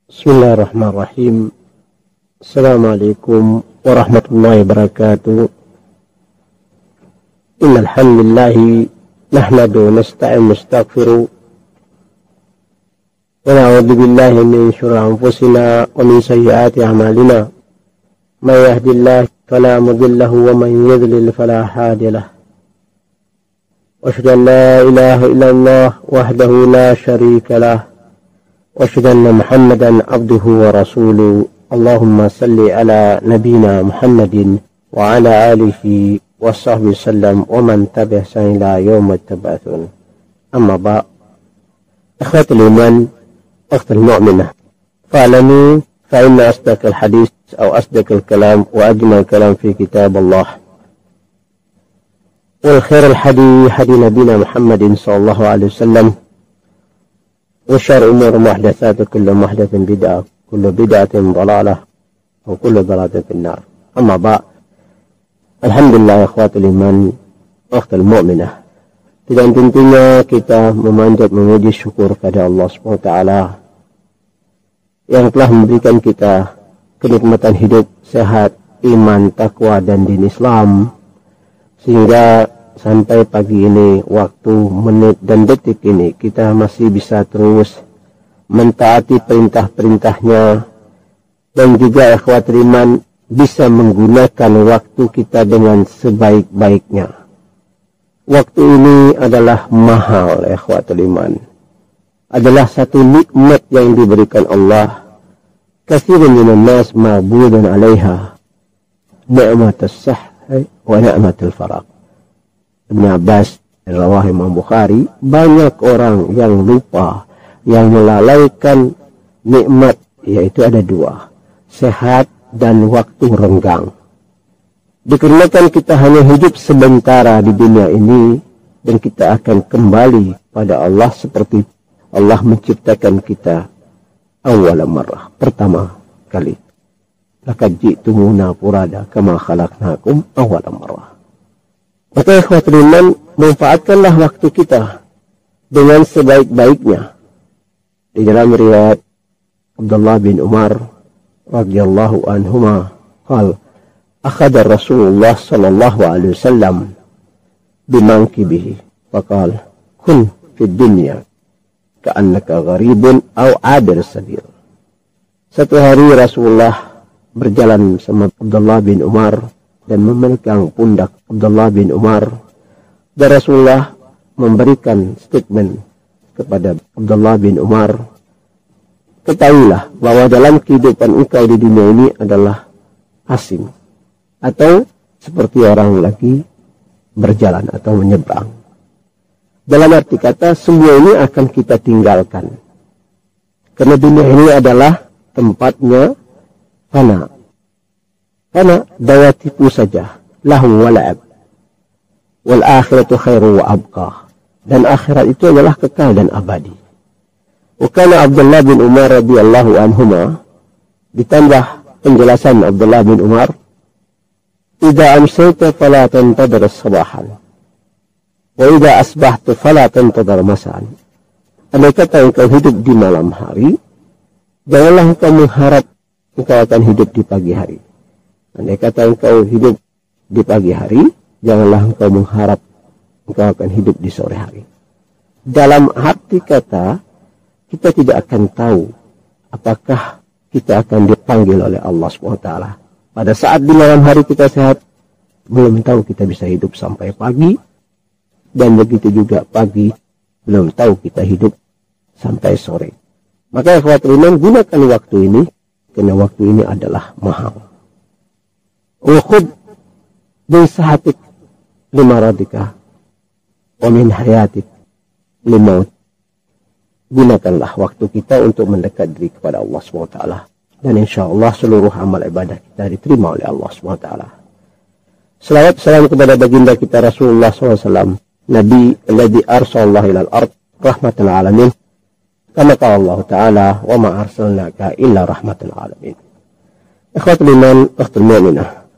Bismillahirrahmanirrahim. Assalamualaikum warahmatullahi wabarakatuh. Innal hamdalillah nahmadu wa nasta'inu wa nastaghfiruh wa na'udzu billahi min shururi anfusina wa min sayyiati a'malina. May yahdihillahu fala mudilla lahu wa man yudlil fala hadiya lahu. Wa asyhadu an la ilaha illallah wahdahu la syarika lahu. وأشهد أن محمدا عبده ورسوله اللهم صل على نبينا محمد وعلى آله وصحبه وسلم ومن تبعهم إلى يوم التبعثون. أما بعد، إخوة الإيمان، أخت المؤمنة، فاعلموا فإن أصدق الحديث أو أصدق الكلام وأجمل الكلام في كتاب الله، والخير الحديث حديث نبينا محمد صلى الله عليه وسلم، وشر أمور محدثات، كل محدث بدعة، كل بدعة ضلالة، وكل ضلالة في النار. أما بعد، alhamdulillah ya ikhwatul iman, akhtul mu'minah. Dan tentunya kita memanjat memuji syukur pada Allah SWT yang telah memberikan kita kenikmatan hidup, sehat, iman, takwa, dan din Islam, sehingga sampai pagi ini, waktu, menit, dan detik ini, kita masih bisa terus mentaati perintah-perintahnya, dan juga ikhwatul iman bisa menggunakan waktu kita dengan sebaik-baiknya. Waktu ini adalah mahal, ikhwatul iman. Adalah satu nikmat yang diberikan Allah. Katsirun minan nas ma'budun 'alaiha, ni'matus sahhi wa ni'matul faraq. Ibn Abbas, rawah Imam Bukhari, banyak orang yang lupa, yang melalaikan nikmat, yaitu ada dua, sehat dan waktu renggang. Dikarenakan kita hanya hidup sementara di dunia ini, dan kita akan kembali pada Allah seperti Allah menciptakan kita awwal marrah, pertama kali. Laqad ji'tumuna furada kama khalaqnakum awwal marrah. Maka ikhwatul iman, manfaatkanlah waktu kita dengan sebaik-baiknya. Di dalam riwayat Abdullah bin Umar radhiyallahu anhuma qala akhadha Rasulullah sallallahu alaihi wasallam bimankibihi faqala kun fid dunya ka'annaka gharibun aw 'abir sabil. Satu hari Rasulullah berjalan sama Abdullah bin Umar dan memegang pundak Abdullah bin Umar, dan Rasulullah memberikan statement kepada Abdullah bin Umar, ketahuilah bahwa dalam kehidupan engkau di dunia ini adalah asing, atau seperti orang lagi berjalan atau menyeberang. Dalam arti kata, semua ini akan kita tinggalkan, karena dunia ini adalah tempatnya fana. Karena daya tipu saja, lahu wa la'ab, wal akhiratu khairu wa abqa, dan akhirat itu adalah kekal dan abadi. Wakana Abdullah bin Umar radhiyallahu anhuma, ditambah penjelasan Abdullah bin Umar, idza amsayta fala tantadhir as-sabahan, wa idza asbahta fala tantadhir masa'an. Andai kata engkau hidup di malam hari, janganlah engkau mengharap engkau akan hidup di pagi hari. Andai kata engkau hidup di pagi hari, janganlah engkau mengharap engkau akan hidup di sore hari. Dalam arti kata, kita tidak akan tahu apakah kita akan dipanggil oleh Allah SWT. Pada saat di malam hari kita sehat, belum tahu kita bisa hidup sampai pagi, dan begitu juga pagi, belum tahu kita hidup sampai sore. Maka ikhwatul iman, gunakan waktu ini, karena waktu ini adalah mahal. Ukhud min sahatik lima radika wa min hayatik limaut. Gunakanlah waktu kita untuk mendekat diri kepada Allah SWT, dan insya Allah seluruh amal ibadah kita diterima oleh Allah SWT. Salawat salam kepada baginda kita Rasulullah SAW, Nabi alladhi arsalallahu ilal ard rahmatan alamin, kama qala Allah Ta'ala wa ma arsalnaka illa rahmatan alamin. Ikhwatul iman, akhtul mu'minah,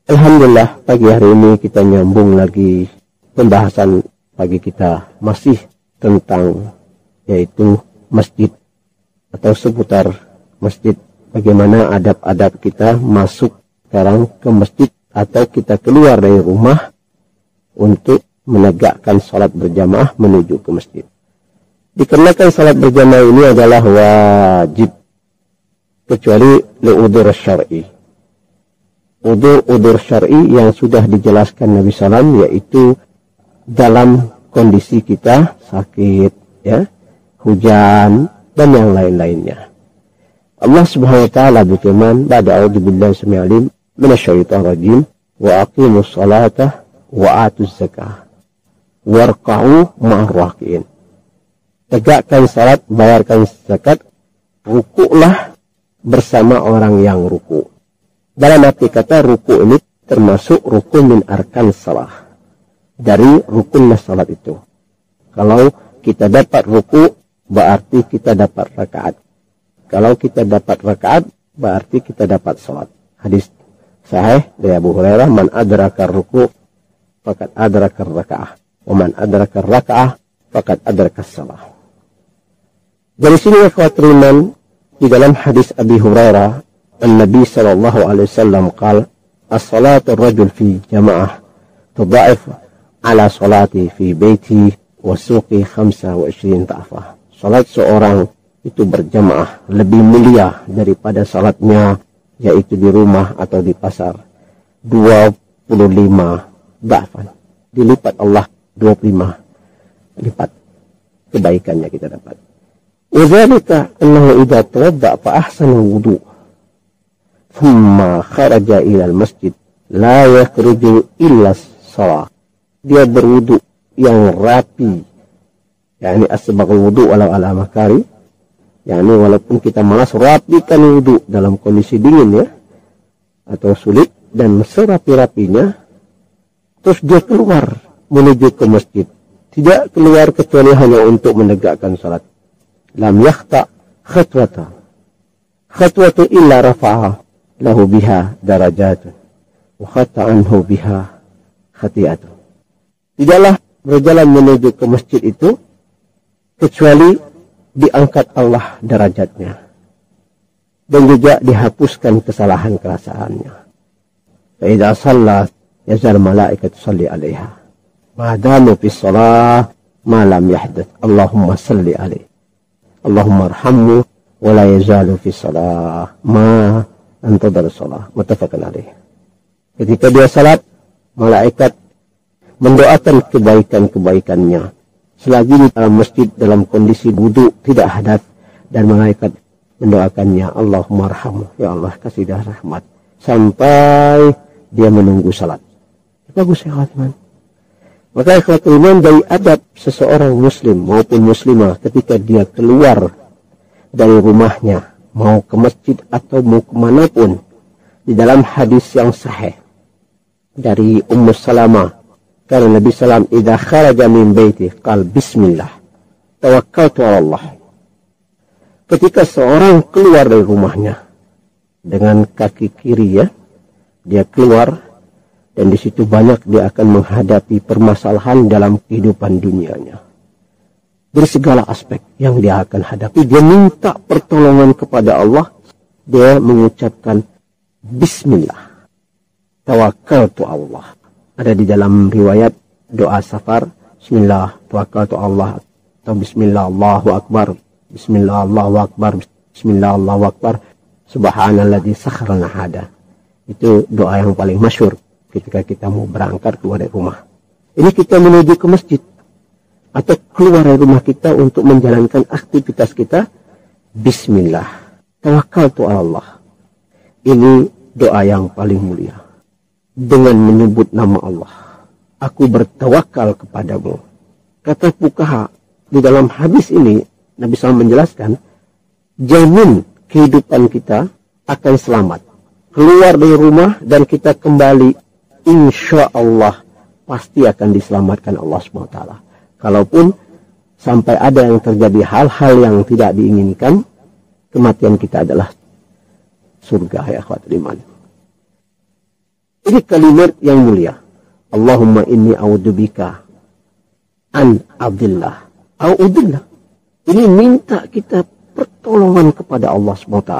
alhamdulillah pagi hari ini kita nyambung lagi pembahasan pagi kita, masih tentang yaitu masjid atau seputar masjid. Bagaimana adab-adab kita masuk sekarang ke masjid atau kita keluar dari rumah untuk menegakkan salat berjamaah menuju ke masjid. Dikarenakan salat berjamaah ini adalah wajib kecuali li'udzur syar'i. Udzur syar'i yang sudah dijelaskan Nabi SAW, yaitu dalam kondisi kita sakit, ya, hujan dan yang lain-lainnya. Allah Subhanahu wa taala berfirman, "Ba'da a'udzubillahi samii'il 'alim minasyaitonir rajim, wa aqimus salata wa atuz zakah warka'u ma'ar raki'in." Tegakkan salat, bayarkan zakat, rukuklah bersama orang yang ruku. Dalam arti kata ruku ini termasuk rukun min arkan salah. Dari rukunnya salat itu. Kalau kita dapat ruku, berarti kita dapat rakaat. Kalau kita dapat rakaat, berarti kita dapat salat. Hadis sahih dari Abu Hurairah, "Man adraka ruku, faqad adraka rakaah. Wa man adraka rakaah, faqad adraka salah." Dari sini ikhwatul iman, di dalam hadis Abi Hurairah, An-Nabi sallallahu alaihi wasallam qala, "As-salatu ar-rajul fi jama'ah tudha'if ala salati fi baiti wa suqi 25 ta'afah." Salat seorang itu berjamaah lebih mulia daripada salatnya yaitu di rumah atau di pasar. 25 dha'fan. Dilipat Allah 25 lipat kebaikannya kita dapat. Wadzalika annahu idza tawadda fa ahsana wudu thumma kharaja ila al-masjid la yakhruju illa shalah. Dia berwudu yang rapi, yakni asbagul wudu walau ala makari, yakni walaupun kita malas rapikan wudu dalam kondisi dingin, ya, atau sulit, dan serapi-rapinya, terus dia keluar menuju ke masjid. Tidak keluar kecuali hanya untuk menegakkan salat. Lam yakhta khatwatu illa rafa'ah lahu biha darajatun wa khata anhu biha khati'atun. Tidaklah berjalan menuju ke masjid itu kecuali diangkat Allah derajatnya dan juga dihapuskan kesalahan-kesalahannya. Fa idza shalla yazal malaikatu salli 'alaiha ma damu fi shalah ma lam yahdath. Allahumma salli 'alaihi Allahumma arhamhu wa la yazalu fi shalah ma antadar shalah. Muttafaqun 'alaihi. Ketika dia salat, malaikat mendoakan kebaikan-kebaikannya selagi di dalam masjid dalam kondisi wudu tidak hadas, dan malaikat mendoakannya, Allahumma arhamhu, ya Allah kasih dia rahmat, sampai dia menunggu salat. Bagus ya teman. Maka ikhwatul iman, dari adab seseorang muslim maupun muslimah ketika dia keluar dari rumahnya mau ke masjid atau mau kemanapun, di dalam hadis yang sahih dari Ummu Salamah, karena Nabi Sallam idza kharaja min baiti qal bismillah tawakkaltu ala Allah. Ketika seorang keluar dari rumahnya dengan kaki kiri, ya, dia keluar, dan di situ banyak dia akan menghadapi permasalahan dalam kehidupan dunianya. Dari segala aspek yang dia akan hadapi, dia minta pertolongan kepada Allah. Dia mengucapkan bismillah tawakkaltu Allah. Ada di dalam riwayat doa safar, bismillah tawakkaltu Allah, atau bismillah Allahu akbar, bismillah Allahu akbar, bismillah Allahu akbar, subhanalladzi sakhkhara lana hada. Itu doa yang paling masyhur ketika kita mau berangkat keluar dari rumah. Ini kita menuju ke masjid atau keluar dari rumah kita untuk menjalankan aktivitas kita. Bismillah tawakkaltu ala Allah. Ini doa yang paling mulia. Dengan menyebut nama Allah, aku bertawakal kepadamu. Kata fuqaha, di dalam hadis ini Nabi SAW menjelaskan, jamin kehidupan kita akan selamat. Keluar dari rumah dan kita kembali, insya Allah pasti akan diselamatkan Allah SWT. Kalaupun sampai ada yang terjadi hal-hal yang tidak diinginkan, kematian kita adalah surga, ya akhwatul iman. Ini kalimat yang mulia. Allahumma inni a'udzubika an adillah au udillah. Ini minta kita pertolongan kepada Allah SWT.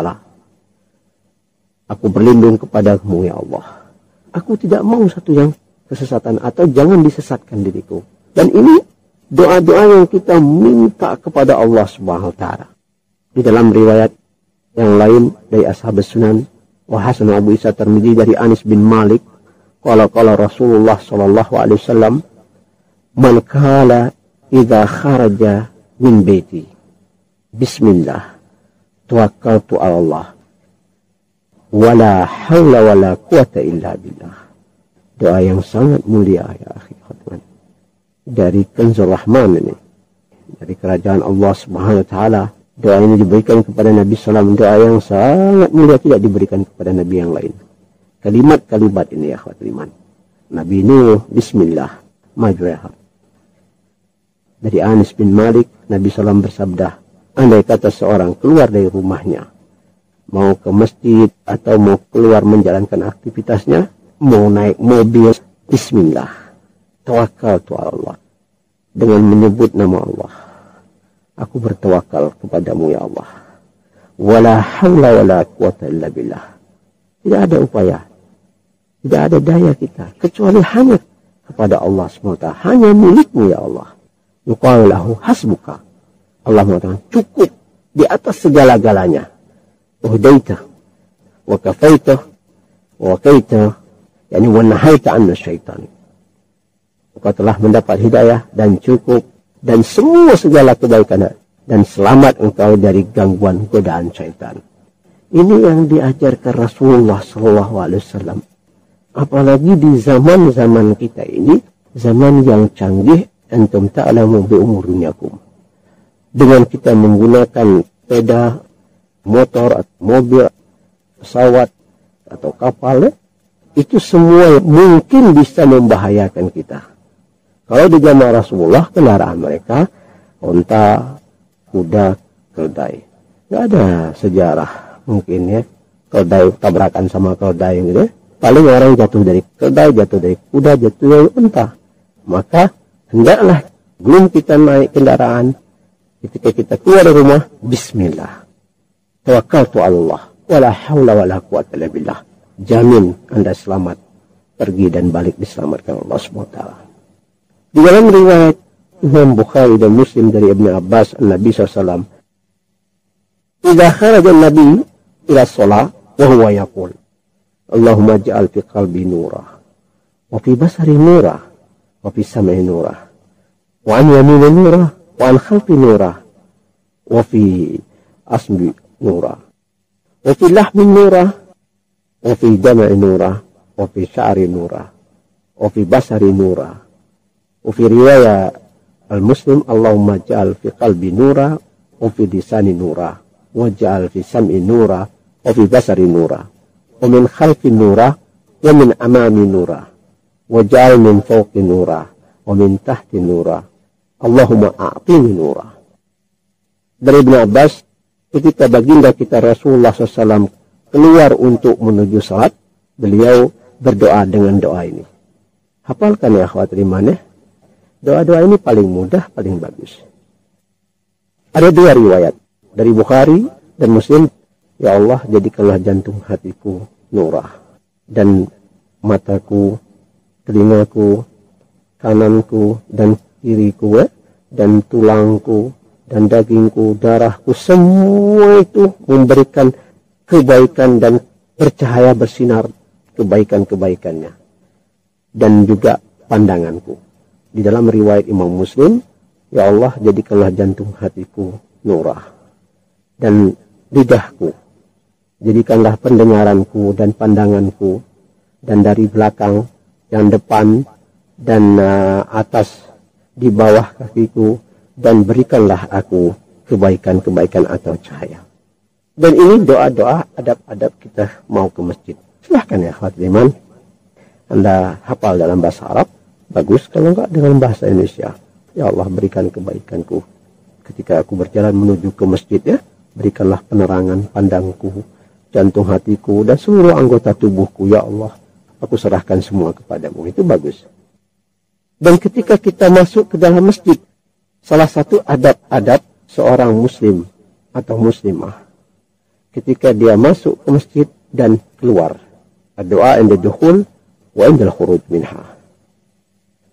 Aku berlindung kepadamu ya Allah. Aku tidak mau satu yang kesesatan, atau jangan disesatkan diriku. Dan ini doa-doa yang kita minta kepada Allah SWT. Di dalam riwayat yang lain dari Ashabus Sunan wa Hasan Abu Isa Tirmidzi dari Anas bin Malik, qala Rasulullah sallallahu alaihi wasallam, man qala idza kharaja min baiti bismillah tawakkaltu 'ala Allah wala haula wala quwata illa billah. Doa yang sangat mulia ya akhi khatman, dari Kanzur Rahman ini, dari kerajaan Allah Subhanahu wa taala. Doa ini diberikan kepada Nabi SAW, doa yang sangat mulia, tidak diberikan kepada Nabi yang lain. Kalimat-kalimat ini ya akhwat iman. Nabi Nuh, bismillah, majraha. Dari Anas bin Malik, Nabi SAW bersabda, andai kata seorang keluar dari rumahnya, mau ke masjid atau mau keluar menjalankan aktivitasnya, mau naik mobil, bismillah, tawakkaltu 'ala Allah, dengan menyebut nama Allah. Aku bertawakal kepadamu ya Allah. Wala haula wala quwata illa billah. Tidak ada upaya, tidak ada daya kita, kecuali hanya kepada Allah SWT. Hanya milikmu ya Allah. Yuqalu lahu hasbuka. Allah mengatakan cukup di atas segala-galanya. Uhdaita wa kafaita wa kaita, yakni wa nahaita 'anna syaitan. Engkau telah mendapat hidayah dan cukup dan semua segala kebaikan, dan selamat engkau dari gangguan godaan syaitan. Ini yang diajarkan Rasulullah SAW. Apalagi di zaman-zaman kita ini, zaman yang canggih, antum ta'lamu bi umur dunyakum. Dengan kita menggunakan sepeda, motor, mobil, pesawat, atau kapal, itu semua mungkin bisa membahayakan kita. Kalau di zaman Rasulullah, kendaraan mereka unta, kuda, keldai. Tidak ada sejarah mungkin ya, keldai tabrakan sama keldai gitu. Paling orang jatuh dari keldai, jatuh dari kuda, jatuh dari unta. Maka hendaklah belum kita naik kendaraan, ketika kita keluar dari rumah, bismillah, tawakkaltu 'ala Allah, wala haula wala quwata illa billah. Jamin Anda selamat, pergi dan balik diselamatkan Allah SWT. Di dalam riwayat Imam Bukhari dan Muslim dari Ibn Abbas, Nabi SAW, idza kharaja an-nabi ila shalah wa huwa yaqul, Allahumma ja'al fi qalbi nura, wa fi basari nura, wa fi sam'i nura, wa an yamini nura, wa an khalfi nura, wa fi asmi nura, wa fi lahmi nura, wa fi dam'i nura, wa fi sya'ri nura, wa fi basari nura. وفي رواية المسلم اللهم اجعل في قلبي نورا وفي لساني نورا واجعل في سمعي نورا وفي بصري نورا ومن خلفي نورا ومن أمامي نورا واجعل من فوقي نورا ومن تحتي نورا اللهم أعطيني نورا. Dari Ibn Abbas, ketika baginda kita Rasulullah SAW keluar untuk menuju salat, beliau berdoa dengan doa ini. Hafalkan ya akhwat iman ya. Doa-doa ini paling mudah, paling bagus. Ada dua riwayat dari Bukhari dan Muslim. Ya Allah, jadikanlah jantung hatiku nurah, dan mataku, telingaku, kananku dan kiriku, dan tulangku dan dagingku, darahku, semua itu memberikan kebaikan dan bercahaya bersinar kebaikan-kebaikannya, dan juga pandanganku. Di dalam riwayat Imam Muslim, ya Allah, jadikanlah jantung hatiku nurah, dan lidahku, jadikanlah pendengaranku dan pandanganku, dan dari belakang, yang depan, dan atas, di bawah kakiku, dan berikanlah aku kebaikan-kebaikan atau cahaya. Dan ini doa-doa adab-adab kita mau ke masjid. Silahkan ya akhwat iman, Anda hafal dalam bahasa Arab, bagus. Kalau enggak dengan bahasa Indonesia, ya Allah, berikan kebaikanku ketika aku berjalan menuju ke masjid ya, berikanlah penerangan pandangku, jantung hatiku, dan seluruh anggota tubuhku, ya Allah, aku serahkan semua kepadamu. Itu bagus. Dan ketika kita masuk ke dalam masjid, salah satu adab-adab seorang muslim atau muslimah ketika dia masuk ke masjid dan keluar. Doa inda dukhul wa inda khuruj minha.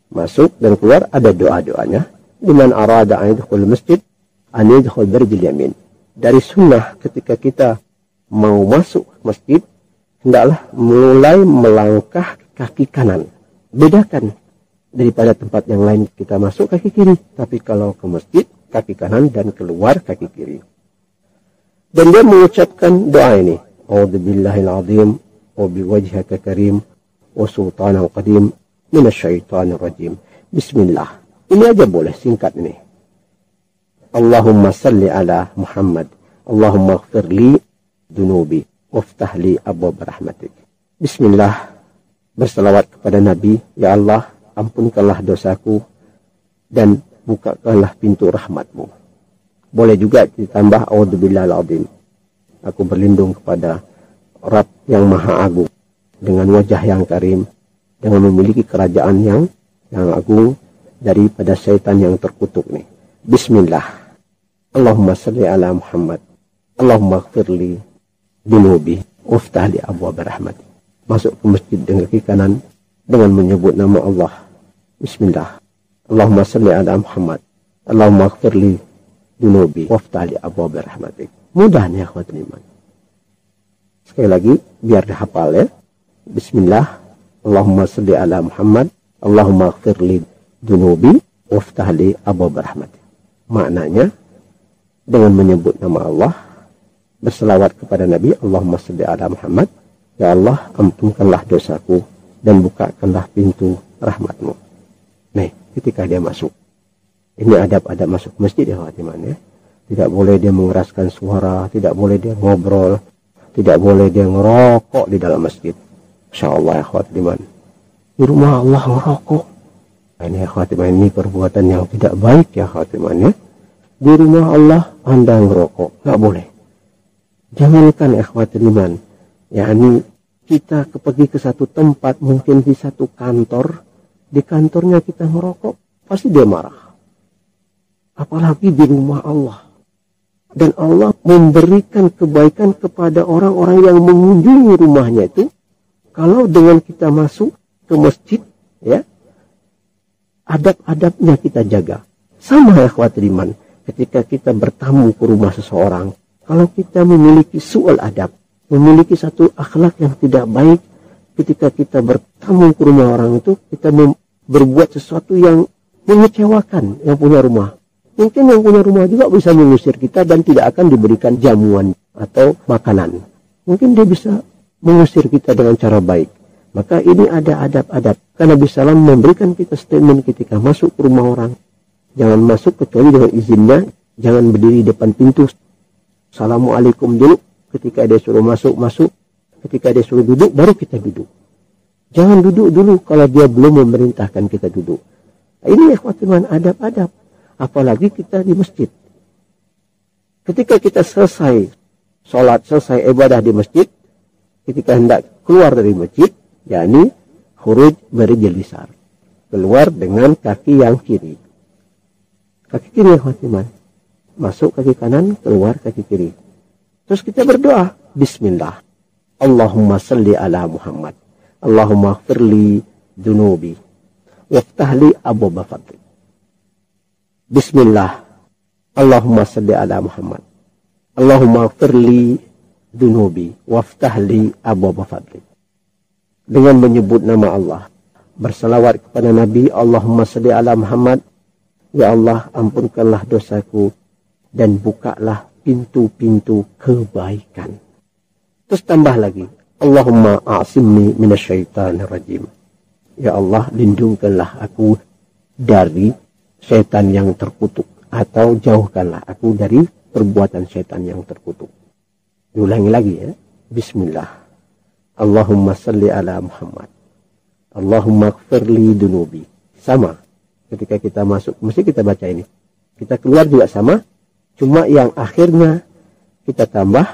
Masuk dan keluar ada doa-doanya. Liman arada an yadkhul masjid an yadkhul birijil yamin. Dari sunnah ketika kita mau masuk masjid, hendaklah mulai melangkah kaki kanan. Bedakan daripada tempat yang lain kita masuk kaki kiri. Tapi kalau ke masjid, kaki kanan dan keluar kaki kiri. Dan dia mengucapkan doa ini. A'udzubillahil azim wa biwajhika karim wa sultanal qadim minasyaitonir rajim. Bismillah. Ini aja boleh, singkat ini. Allahumma salli ala Muhammad. Allahumma ighfir li dunubi waftah li abwaab rahmatik. Bismillah. Berselawat kepada Nabi. Ya Allah, ampunkanlah dosaku dan bukakanlah pintu rahmatmu. Boleh juga ditambah a'udzubillahil azim. Aku berlindung kepada Rabb yang Maha Agung dengan wajah yang karim, dengan memiliki kerajaan yang agung daripada syaitan yang terkutuk nih. Bismillah. Allahumma salli ala Muhammad. Allahumma ighfirli dunubi waftah li abwaab rahmatik. Masuk ke masjid dengan kaki kanan dengan menyebut nama Allah. Bismillah. Allahumma salli ala Muhammad. Allahumma ighfirli dunubi waftah li abwaab rahmatik. Mudah nih akhwatul iman. Sekali lagi biar dihafal ya. Bismillah. Allahumma salli ala Muhammad. Allahumma ighfirli dunubi waftah li abwaab rahmatik. Maknanya dengan menyebut nama Allah, berselawat kepada Nabi. Allahumma salli ala Muhammad. Ya Allah, ampunkanlah dosaku dan bukakanlah pintu rahmatmu. Nih, ketika dia masuk. Ini adab-adab masuk masjid ya khawatiman ya. Tidak boleh dia mengeraskan suara, tidak boleh dia ngobrol, tidak boleh dia ngerokok di dalam masjid. Insya Allah ya khawatiman. Di rumah Allah ngerokok. Nah, ini ya khawatiman, ini perbuatan yang tidak baik ya khawatiman ya. Di rumah Allah Anda ngerokok, nggak boleh. Jangankan ya khawatiman. Yani kita pergi ke satu tempat, mungkin di satu kantor, di kantornya kita ngerokok, pasti dia marah. Apalagi di rumah Allah. Dan Allah memberikan kebaikan kepada orang-orang yang mengunjungi rumahnya itu. Kalau dengan kita masuk ke masjid, ya, adab-adabnya kita jaga. Sama ya khwatir iman, ketika kita bertamu ke rumah seseorang, kalau kita memiliki su'al adab, memiliki satu akhlak yang tidak baik, ketika kita bertamu ke rumah orang itu, kita berbuat sesuatu yang mengecewakan yang punya rumah. Mungkin yang punya rumah juga bisa mengusir kita dan tidak akan diberikan jamuan atau makanan. Mungkin dia bisa mengusir kita dengan cara baik. Maka ini ada adab-adab. Karena Nabi SAW memberikan kita statement ketika masuk ke rumah orang. Jangan masuk kecuali dengan izinnya. Jangan berdiri depan pintu. Assalamualaikum dulu. Ketika dia suruh masuk, masuk. Ketika dia suruh duduk, baru kita duduk. Jangan duduk dulu kalau dia belum memerintahkan kita duduk. Ini ikhwatiman adab-adab. Apalagi kita di masjid. Ketika kita selesai sholat, selesai ibadah di masjid, ketika hendak keluar dari masjid, yakni khuruj birijil yusar, keluar dengan kaki yang kiri. Kaki kiri khatiman. Masuk kaki kanan, keluar kaki kiri. Terus kita berdoa, Bismillah. Allahumma salli ala Muhammad. Allahumma ighfirli dunubi waftah li abwaab fadlik. Bismillah. Allahumma salli ala Muhammad. Allahumma ighfirli dunubi waftah li abwaab fadlik. Dengan menyebut nama Allah, berselawat kepada Nabi. Allahumma salli ala Muhammad. Ya Allah, ampunkanlah dosaku dan bukalah pintu-pintu kebaikan. Terus tambah lagi, Allahumma a'simni minasyaitanir rajim. Ya Allah, lindungkanlah aku dari syaitan yang terkutuk, atau jauhkanlah aku dari perbuatan syaitan yang terkutuk. Diulangi lagi ya. Bismillah. Allahumma salli ala Muhammad. Allahumma ighfirli dunubi. Sama. Ketika kita masuk, mesti kita baca ini. Kita keluar juga sama. Cuma yang akhirnya kita tambah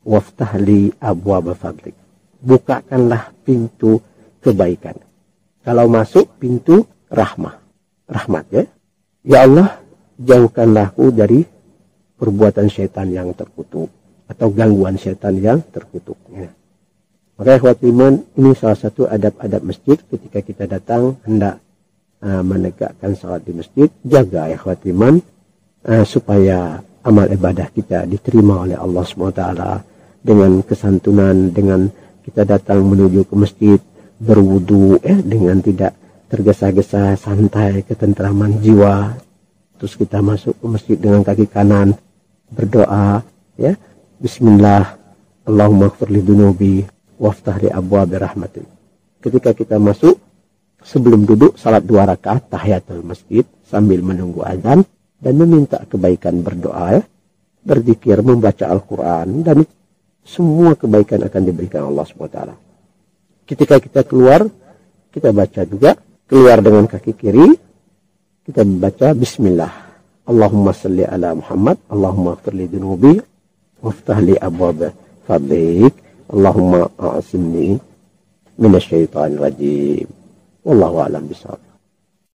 waftah li abwaab fadlik. Bukakanlah pintu kebaikan. Kalau masuk pintu rahmat ya. Ya Allah, jauhkanlah aku dari perbuatan syaitan yang terkutuk atau gangguan syaitan yang terkutuk. Ya. Maka ikhwat iman, ini salah satu adab-adab masjid ketika kita datang hendak menegakkan salat di masjid. Jaga ikhwat iman supaya amal ibadah kita diterima oleh Allah SWT dengan kesantunan, dengan kita datang menuju ke masjid berwudu dengan tidak tergesa-gesa, santai, ketentraman jiwa. Terus kita masuk ke masjid dengan kaki kanan berdoa, ya, Bismillah, Allahumma ighfirli dunubi waftah li abwabi rahmatik. Ketika kita masuk, sebelum duduk salat 2 rakaat tahiyatul masjid sambil menunggu azan dan meminta kebaikan, berdoa, ya, berzikir, membaca Al-Quran, dan semua kebaikan akan diberikan Allah SWT. Ketika kita keluar, kita baca juga, keluar dengan kaki kiri, kita baca Bismillah, Allahumma salli ala Muhammad, Allahumma ighfirli dunubi waftah li abwabi fadlik, Allahumma a'asimni minasyaitanir rajim. Wallahu a'lam bishawab.